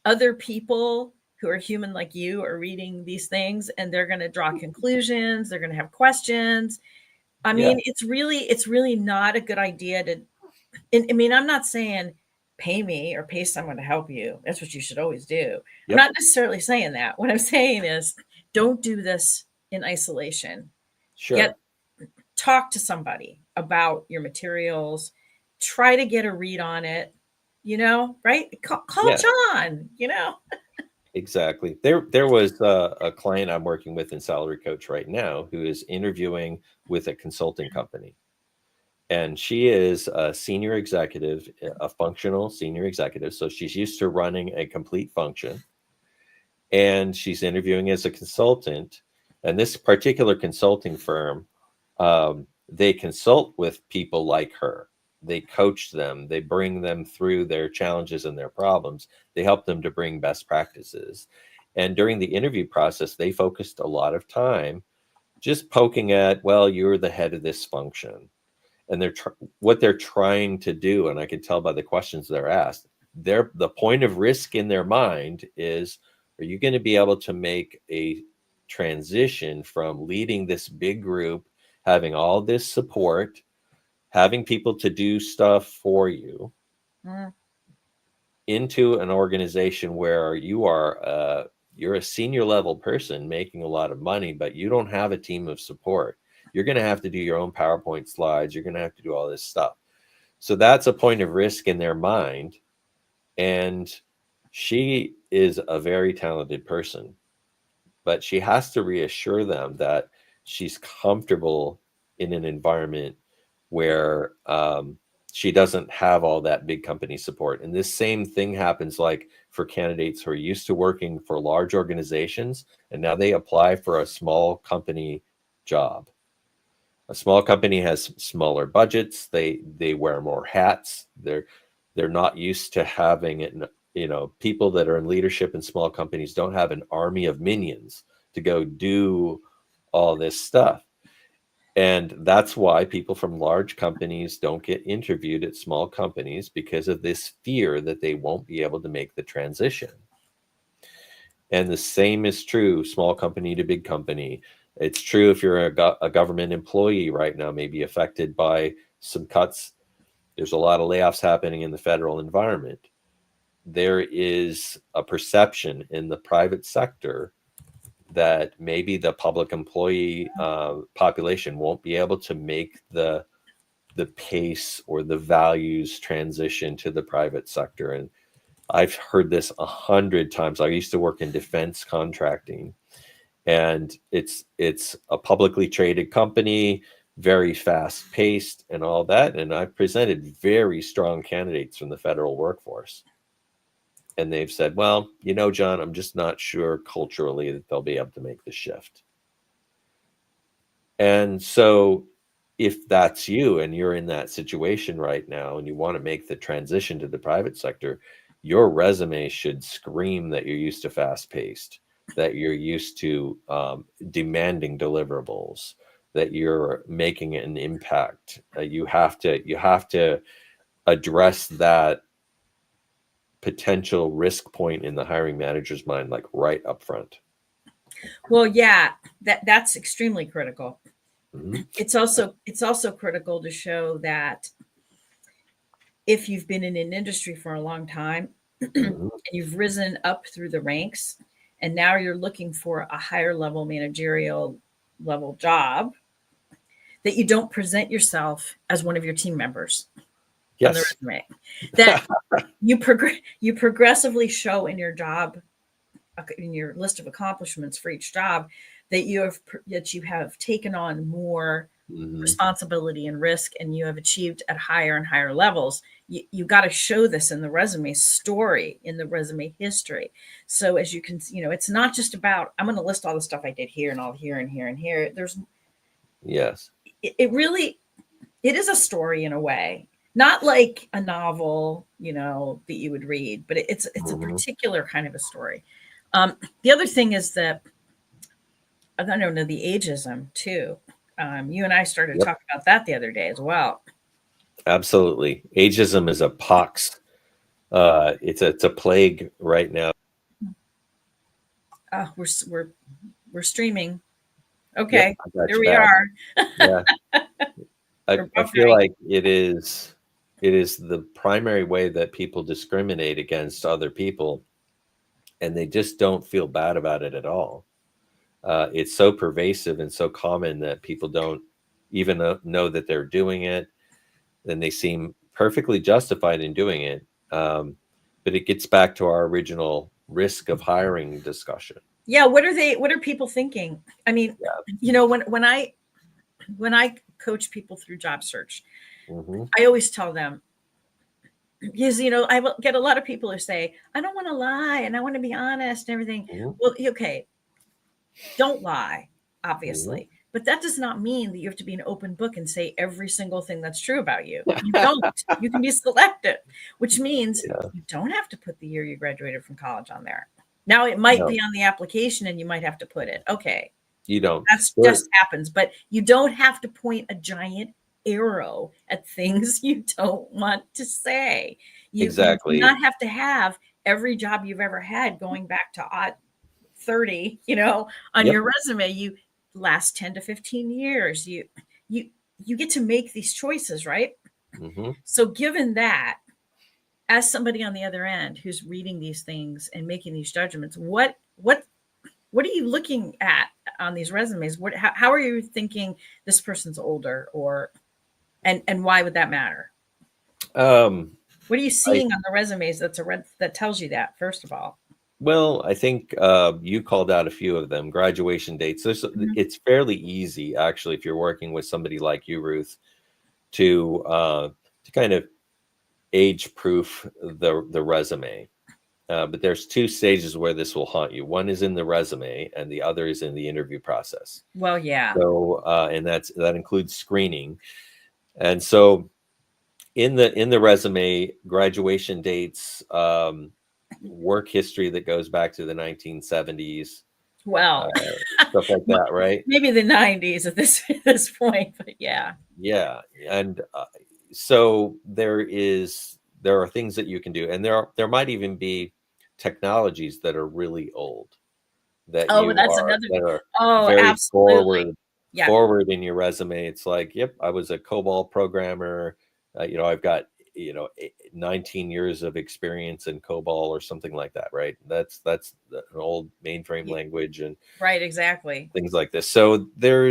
other people who are human like you are reading these things, and they're going to draw conclusions. They're going to have questions. I mean, it's really not a good idea to, I mean, I'm not saying pay me or pay someone to help you. That's what you should always do. Yep. I'm not necessarily saying that. What I'm saying is don't do this in isolation. Sure. Talk to somebody about your materials. Try to get a read on it, right? Call John, Exactly. There was a client I'm working with in Salary Coach right now who is interviewing with a consulting company. And she is a senior executive, a functional senior executive. So she's used to running a complete function. And she's interviewing as a consultant. And this particular consulting firm, they consult with people like her. They coach them. They bring them through their challenges and their problems. They help them to bring best practices. And during the interview process, they focused a lot of time just poking at, well, you're the head of this function. And what they're trying to do, and I can tell by the questions they're asked, the point of risk in their mind is, are you going to be able to make a transition from leading this big group, having all this support, having people to do stuff for you, into an organization where you're a senior level person making a lot of money, but you don't have a team of support. You're going to have to do your own PowerPoint slides. You're going to have to do all this stuff. So that's a point of risk in their mind. And she is a very talented person, but she has to reassure them that she's comfortable in an environment where she doesn't have all that big company support. And this same thing happens like for candidates who are used to working for large organizations, and now they apply for a small company job. A small company has smaller budgets. They wear more hats. They're not used to having it. People that are in leadership in small companies don't have an army of minions to go do all this stuff. And that's why people from large companies don't get interviewed at small companies, because of this fear that they won't be able to make the transition. And the same is true, small company to big company. It's true if you're a government employee right now, maybe affected by some cuts. There's a lot of layoffs happening in the federal environment. There is a perception in the private sector that maybe the public employee population won't be able to make the pace or the values transition to the private sector. And I've heard this 100 times. I used to work in defense contracting, and it's a publicly traded company, very fast paced and all that. And I've presented very strong candidates from the federal workforce. And they've said, well, John, I'm just not sure culturally that they'll be able to make the shift. And so if that's you and you're in that situation right now and you want to make the transition to the private sector, your resume should scream that you're used to fast paced, that you're used to demanding deliverables, that you're making an impact. You have to address that potential risk point in the hiring manager's mind, like right up front. Well, yeah, that's extremely critical. Mm-hmm. It's also critical to show that if you've been in an industry for a long time mm-hmm. and you've risen up through the ranks, and now you're looking for a higher level managerial level job, that you don't present yourself as one of your team members. on the Yes. resume, that you progressively show in your job, in your list of accomplishments for each job, that you have taken on more Hmm. responsibility and risk, and you have achieved at higher and higher levels. You got to show this in the resume story, in the resume history. So as you can, it's not just about, I'm going to list all the stuff I did here and all here and here and here. Yes. It really, it is a story in a way, not like a novel, that you would read, but it's a Hmm. particular kind of a story. The other thing is that, I don't know, the ageism too. You and I started Yep. talking about that the other day as well. Absolutely. Ageism is a pox. It's a plague right now. We're streaming. Yep, Okay, I got here you we back. are. Yeah. I, We're I feel buffering. like it is the primary way that people discriminate against other people, and they just don't feel bad about it at all. It's so pervasive and so common that people don't even know that they're doing it, and they seem perfectly justified in doing it. But it gets back to our original risk of hiring discussion. Yeah, what are people thinking? I mean, Yeah. when I coach people through job search, Hmm. I always tell them, because I will get a lot of people who say, I don't want to lie and I want to be honest and everything. Hmm. Well, okay, don't lie, Hmm. obviously. But that does not mean that you have to be an open book and say every single thing that's true about you. You don't. You can be selective, which means Yeah. you don't have to put the year you graduated from college on there. Now, it might No, be on the application and you might have to put it. Okay, you don't. that's There, just happens, but you don't have to point a giant arrow at things you don't want to say. You do exactly. not have to have every job you've ever had going back to 30, on Yep. your resume. You last 10 to 15 years. You you get to make these choices, right? Hmm. So given that, as somebody on the other end who's reading these things and making these judgments, what are you looking at on these resumes? How are you thinking this person's older, or and why would that matter? Um, What are you I seeing on the resumes that tells you that, first of all? Well, I think you called out a few of them. Graduation dates. Mhm. It's fairly easy, actually, if you're working with somebody like you, Ruth, to kind of age proof the resume. But there's two stages where this will haunt you. One is in the resume, and the other is in the interview process. Well, yeah. So, and that includes screening. And so, in the resume, graduation dates, work history that goes back to the 1970s, uh, Well, stuff like that, right? maybe the 90s at this point, but yeah. Yeah, and so there are things that you can do, and there might even be technologies that are really old that Oh, you that's are another. that are Oh, very absolutely. Yeah. forward in your resume. It's like, yep, I was a COBOL programmer. I've got 19 years of experience in COBOL or something like that, right? That's an old mainframe Y- language and Right, exactly. things like this. So there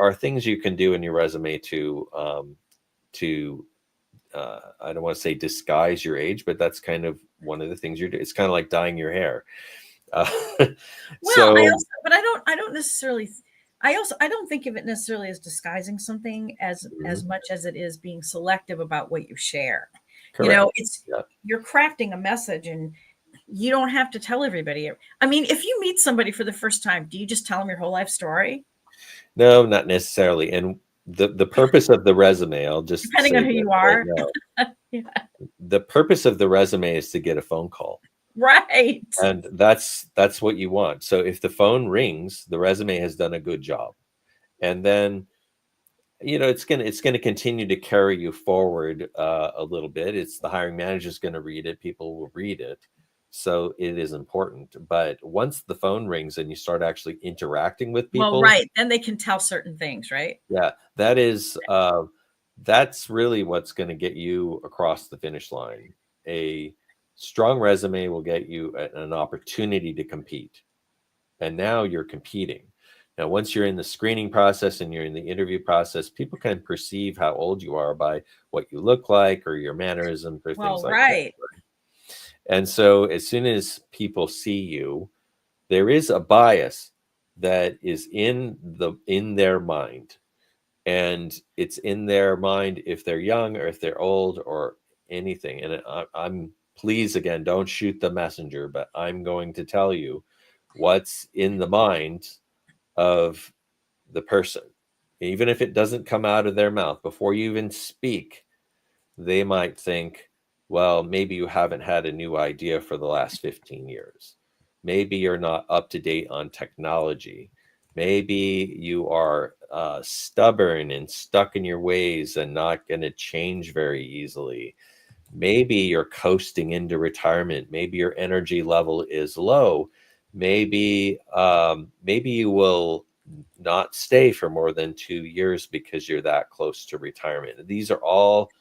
are things you can do in your resume to I don't want to say disguise your age, but that's kind of one of the things you're doing. It's kind of like dyeing your hair. Uh, Well, so I don't necessarily, I don't think of it necessarily as disguising something as mhm, much as it is being selective about what you share. correct. It's, Yeah. you're crafting a message, and you don't have to tell everybody. I mean, if you meet somebody for the first time, do you just tell them your whole life story? No, not necessarily. And the purpose of the resume, I'll just Depending say on who this you right are. now. Yeah. The purpose of the resume is to get a phone call. Right. And that's what you want. So if the phone rings, the resume has done a good job. And then it's gonna continue to carry you forward a little bit. It's the hiring manager's going to read it. People will read it, so it is important. But once the phone rings and you start actually interacting with Well, people, right. Then they can tell certain things, right? yeah, that's really what's going to get you across the finish line. A strong resume will get you an opportunity to compete, and now you're competing. Now, once you're in the screening process and you're in the interview process, people can perceive how old you are by what you look like or your mannerisms or things Well, like that. right. And so as soon as people see you, there is a bias that is in their mind. And it's in their mind if they're young or if they're old or anything. And I'm please, again, don't shoot the messenger, but I'm going to tell you what's in the mind of the person. Even if it doesn't come out of their mouth, before you even speak, they might think, well, maybe you haven't had a new idea for the last 15 years. Maybe you're not up to date on technology. Maybe you are stubborn and stuck in your ways and not going to change very easily. Maybe you're coasting into retirement. Maybe your energy level is low. Maybe you will not stay for more than 2 years because you're that close to retirement. These are all,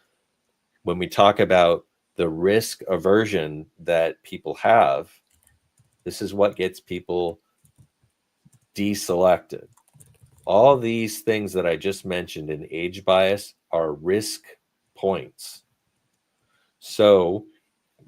when we talk about the risk aversion that people have, this is what gets people deselected. All these things that I just mentioned in age bias are risk points. So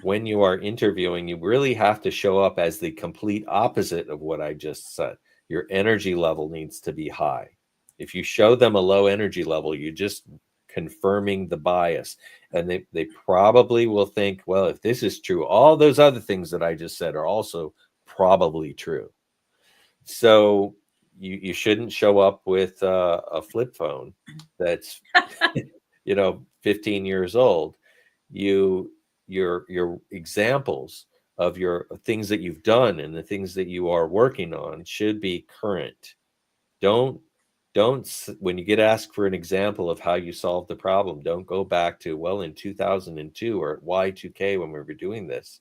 when you are interviewing, you really have to show up as the complete opposite of what I just said. Your energy level needs to be high. If you show them a low energy level, you're just confirming the bias. And they probably will think, well, if this is true, all those other things that I just said are also probably true. So you shouldn't show up with a flip phone that's 15 years old. Your examples of your things that you've done and the things that you are working on should be current. Don't when you get asked for an example of how you solved the problem, don't go back to, well, in 2002 or Y2K when we were doing this,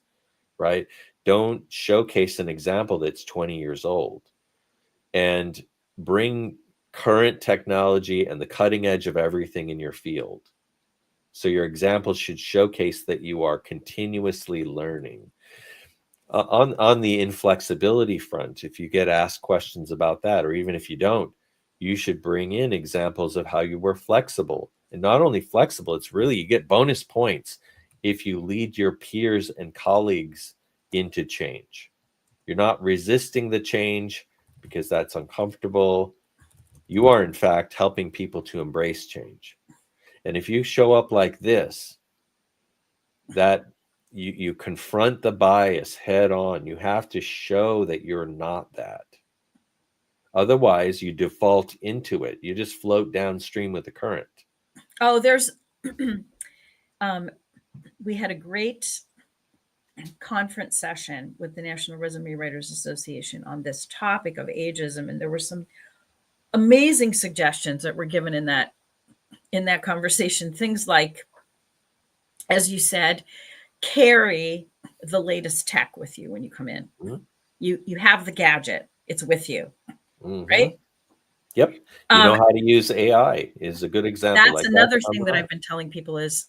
right? Don't showcase an example that's 20 years old, and bring current technology and the cutting edge of everything in your field. So your examples should showcase that you are continuously learning. On the inflexibility front, if you get asked questions about that, or even if you don't, you should bring in examples of how you were flexible. And not only flexible, it's really, you get bonus points if you lead your peers and colleagues into change. You're not resisting the change because that's uncomfortable. You are, in fact, helping people to embrace change. And if you show up like this, that you confront the bias head on. You have to show that you're not that. Otherwise, you default into it. You just float downstream with the current. Oh, there's we had a great conference session with the National Resume Writers Association on this topic of ageism, and there were some amazing suggestions that were given in that conversation. Things like, as you said, carry the latest tech with you when you come in. Mhm. You have the gadget, it's with you, Mhm. right? Yep. You know how to use AI is a good example. That's like another thing that I've been telling people is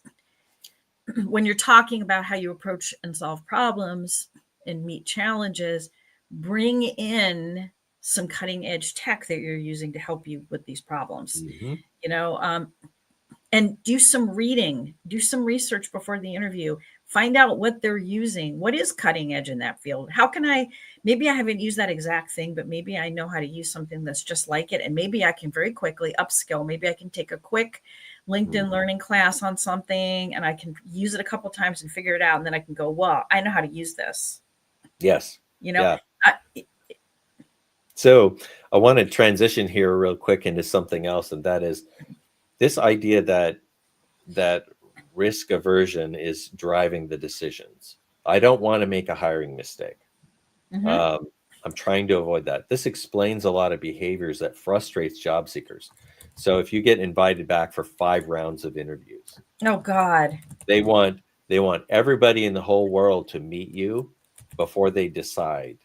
when you're talking about how you approach and solve problems and meet challenges, bring in some cutting edge tech that you're using to help you with these problems. Mhm. And do some reading, do some research before the interview, find out what they're using, what is cutting edge in that field. How can maybe I haven't used that exact thing, but maybe I know how to use something that's just like it. And maybe I can very quickly upskill. Maybe I can take a quick LinkedIn learning class on something and I can use it a couple of times and figure it out. And then I can go, well, I know how to use this. Yes. Yeah. So I want to transition here real quick into something else, and that is this idea that risk aversion is driving the decisions. I don't want to make a hiring mistake. I'm trying to avoid that. This explains a lot of behaviors that frustrates job seekers. So if you get invited back for 5 rounds of interviews, Oh God, they want everybody in the whole world to meet you before they decide.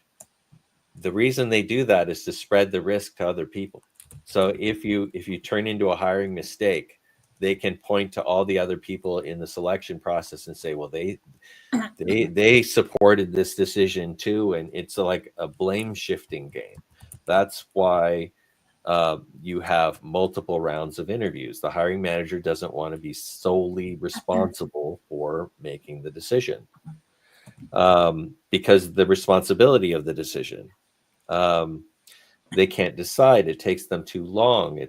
The reason they do that is to spread the risk to other people. So if you turn into a hiring mistake, they can point to all the other people in the selection process and say, well, they supported this decision too, and it's like a blame shifting game. That's why You have multiple rounds of interviews. The hiring manager doesn't want to be solely responsible for making the decision, because the responsibility of the decision. They can't decide. It takes them too long.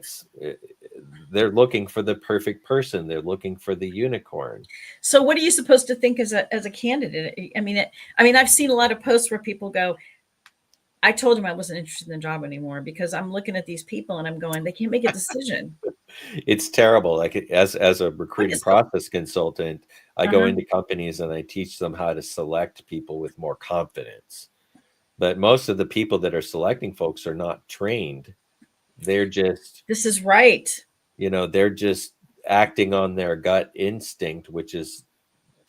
They're looking for the perfect person. They're looking for the unicorn. So what are you supposed to think as a candidate? I mean, I've seen a lot of posts where people go, I told him I wasn't interested in the job anymore because I'm looking at these people and I'm going, they can't make a decision. It's terrible. Like, as a Like recruiting it's, process consultant, I go uh-huh. into companies and I teach them how to select people with more confidence. But most of the people that are selecting folks are not trained. They're just, This is right. they're just acting on their gut instinct, which is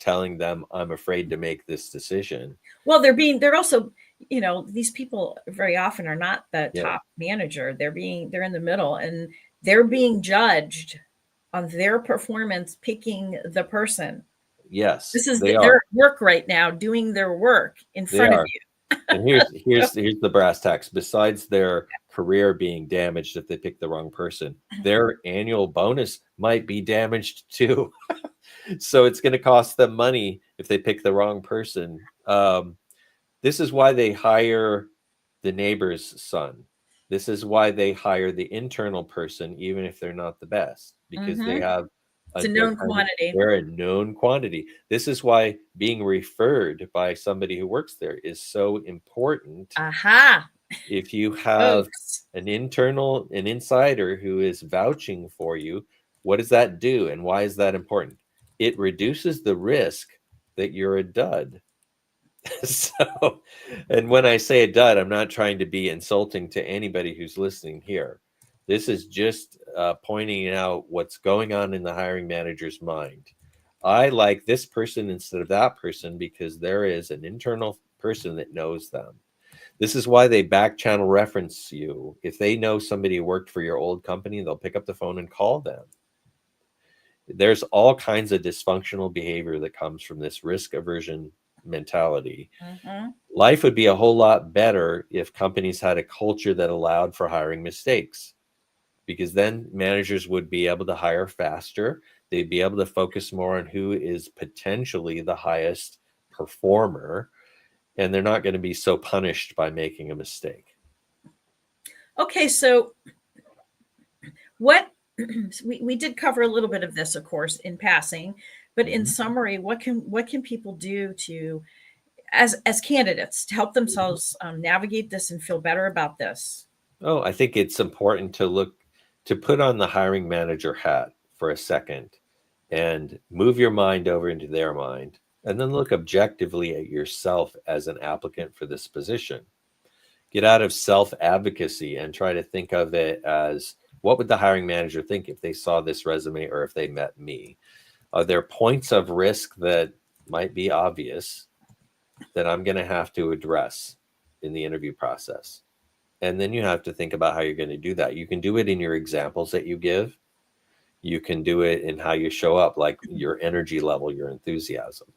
telling them, I'm afraid to make this decision. Well, they're also, these people very often are not the Yeah. top manager. They're in the middle, and they're being judged on their performance picking the person. Yes, This is they their are. work right now, doing their work in They front of are. you. And here's the brass tacks. Besides their career being damaged if they pick the wrong person, their annual bonus might be damaged too. So it's going to cost them money if they pick the wrong person. This is why they hire the neighbor's son. This is why they hire the internal person, even if they're not the best, because they have It's a known quantity. they're a known quantity. This is why being referred by somebody who works there is so important. Aha. If you have Folks. an insider who is vouching for you, what does that do? And why is that important? It reduces the risk that you're a dud. So, and when I say a dud, I'm not trying to be insulting to anybody who's listening here. This is just pointing out what's going on in the hiring manager's mind. I like this person instead of that person because there is an internal person that knows them. This is why they back channel reference you. If they know somebody who worked for your old company, they'll pick up the phone and call them. There's all kinds of dysfunctional behavior that comes from this risk aversion mentality. Mm-hmm. Life would be a whole lot better if companies had a culture that allowed for hiring mistakes, because then managers would be able to hire faster. They'd be able to focus more on who is potentially the highest performer, and they're not going to be so punished by making a mistake. Okay, so what we did cover a little bit of this, of course, in passing, but in summary, what can people do to as candidates to help themselves navigate this and feel better about this? Oh, I think it's important to put on the hiring manager hat for a second and move your mind over into their mind, and then look objectively at yourself as an applicant for this position. Get out of self-advocacy and try to think of it as, what would the hiring manager think if they saw this resume or if they met me? Are there points of risk that might be obvious that I'm going to have to address in the interview process? And then you have to think about how you're going to do that. You can do it in your examples that you give. You can do it in how you show up, like your energy level, your enthusiasm,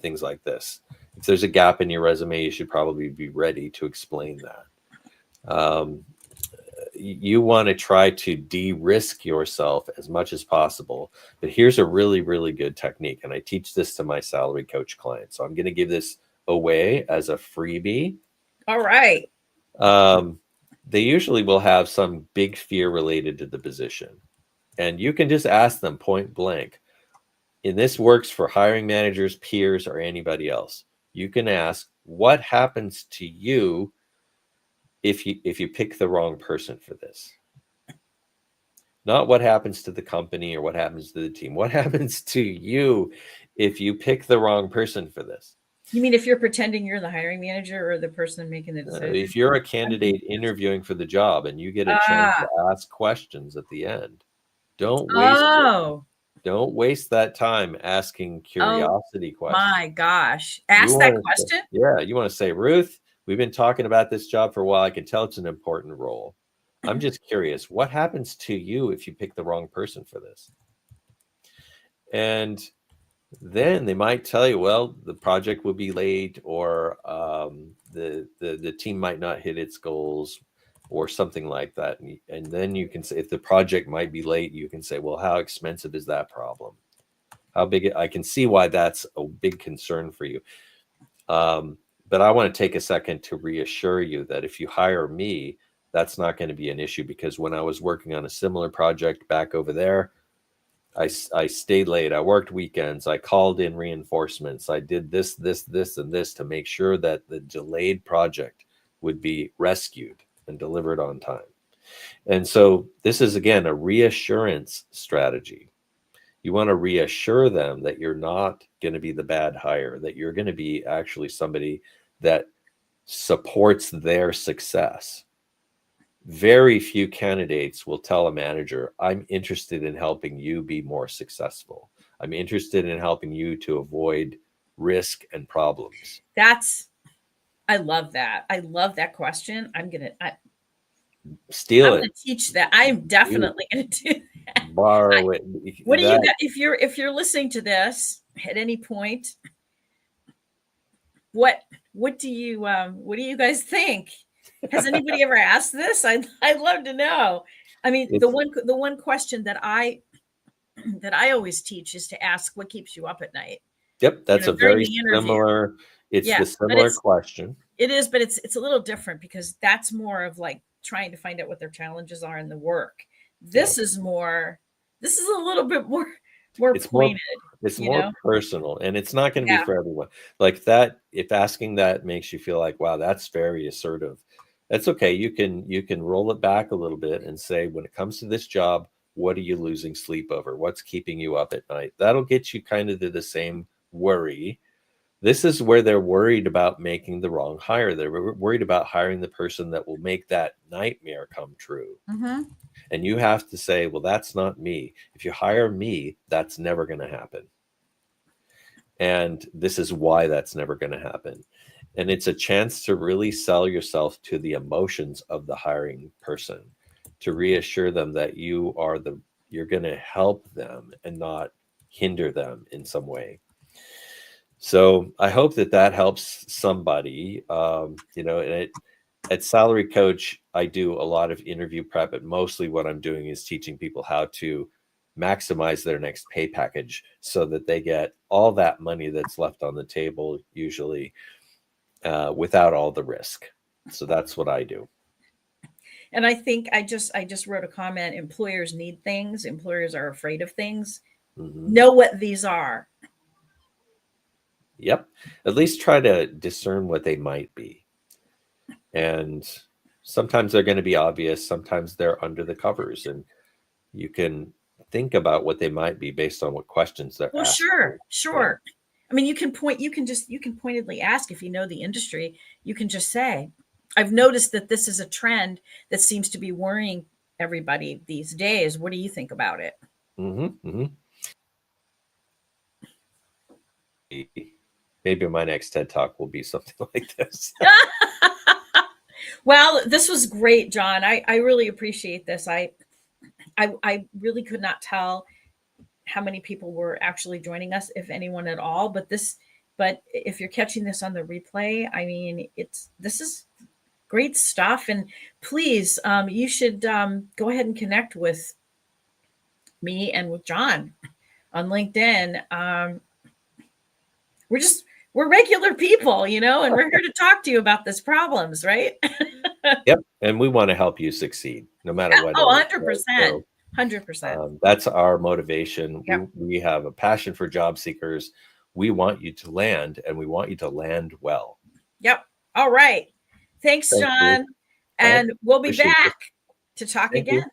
things like this. If there's a gap in your resume, you should probably be ready to explain that. You want to try to de-risk yourself as much as possible. But here's a really, really good technique. And I teach this to my salary coach clients. So I'm going to give this away as a freebie. All right. They usually will have some big fear related to the position. And you can just ask them point blank. And this works for hiring managers, peers, or anybody else. You can ask, what happens to you if you pick the wrong person for this? Not what happens to the company or what happens to the team. What happens to you if you pick the wrong person for this? You mean if you're pretending you're the hiring manager or the person making the decision? If you're a candidate interviewing for the job and you get a chance to ask questions at the end, don't waste that time asking curiosity questions. My gosh. Ask that question? You want to say, Ruth, we've been talking about this job for a while. I can tell it's an important role. I'm just curious, what happens to you if you pick the wrong person for this? And then they might tell you, well, the project will be late, or the team might not hit its goals. or something like that. And then you can say, if the project might be late, you can say, well, how expensive is that problem? How big? I can see why that's a big concern for you. But I want to take a second to reassure you that if you hire me, that's not going to be an issue, because when I was working on a similar project back over there, I stayed late. I worked weekends. I called in reinforcements. I did this, and this to make sure that the delayed project would be rescued and delivered on time. And so this is, again, a reassurance strategy. You want to reassure them that you're not going to be the bad hire, that you're going to be actually somebody that supports their success. Very few candidates will tell a manager, I'm interested in helping you be more successful. I'm interested in helping you to avoid risk and problems. I love that. I love that question. I'm going to Steal it. teach that. I'm definitely going to do that. Borrow it. What do you got? If you're listening to this at any point, what do you guys think? Has anybody ever asked this? I'd love to know. I mean, the one question that I always teach is to ask, what keeps you up at night? Yep, that's a very similar. It's the similar question. It is, but it's a little different, because that's more of like trying to find out what their challenges are in the work. This is a little bit more pointed. It's more personal, and it's not going to be for everyone. Like that, if asking that makes you feel like, wow, that's very assertive, that's okay. You can roll it back a little bit and say, when it comes to this job, what are you losing sleep over? What's keeping you up at night? That'll get you kind of to the same worry. This is where they're worried about making the wrong hire. They're worried about hiring the person that will make that nightmare come true. Mm-hmm. And you have to say, well, that's not me. If you hire me, that's never going to happen. And this is why that's never going to happen. And it's a chance to really sell yourself to the emotions of the hiring person, to reassure them that you're going to help them and not hinder them in some way. So I hope that helps somebody. At Salary Coach, I do a lot of interview prep, but mostly what I'm doing is teaching people how to maximize their next pay package so that they get all that money that's left on the table, usually without all the risk. So that's what I do. And I think I just wrote a comment. Employers need things. Employers are afraid of things. Mm-hmm. Know what these are. Yep. At least try to discern what they might be. And sometimes they're going to be obvious. Sometimes they're under the covers, and you can think about what they might be based on what questions they're asking. Sure. Yeah. I mean, you can pointedly ask. If you know the industry, you can just say, I've noticed that this is a trend that seems to be worrying everybody these days. What do you think about it? Mm-hmm. Mm-hmm. Maybe my next TED Talk will be something like this. Well, this was great, John. I really appreciate this. I really could not tell how many people were actually joining us, if anyone at all. But if you're catching this on the replay, I mean, this is great stuff. And please, you should go ahead and connect with me and with John on LinkedIn. We're regular people, and we're here to talk to you about these problems, right? Yep. And we want to help you succeed no matter what. Oh, 100%. 100%. That's our motivation. Yep. We have a passion for job seekers. We want you to land, and we want you to land well. Yep. All right. Thanks, John. And we'll be back to talk again.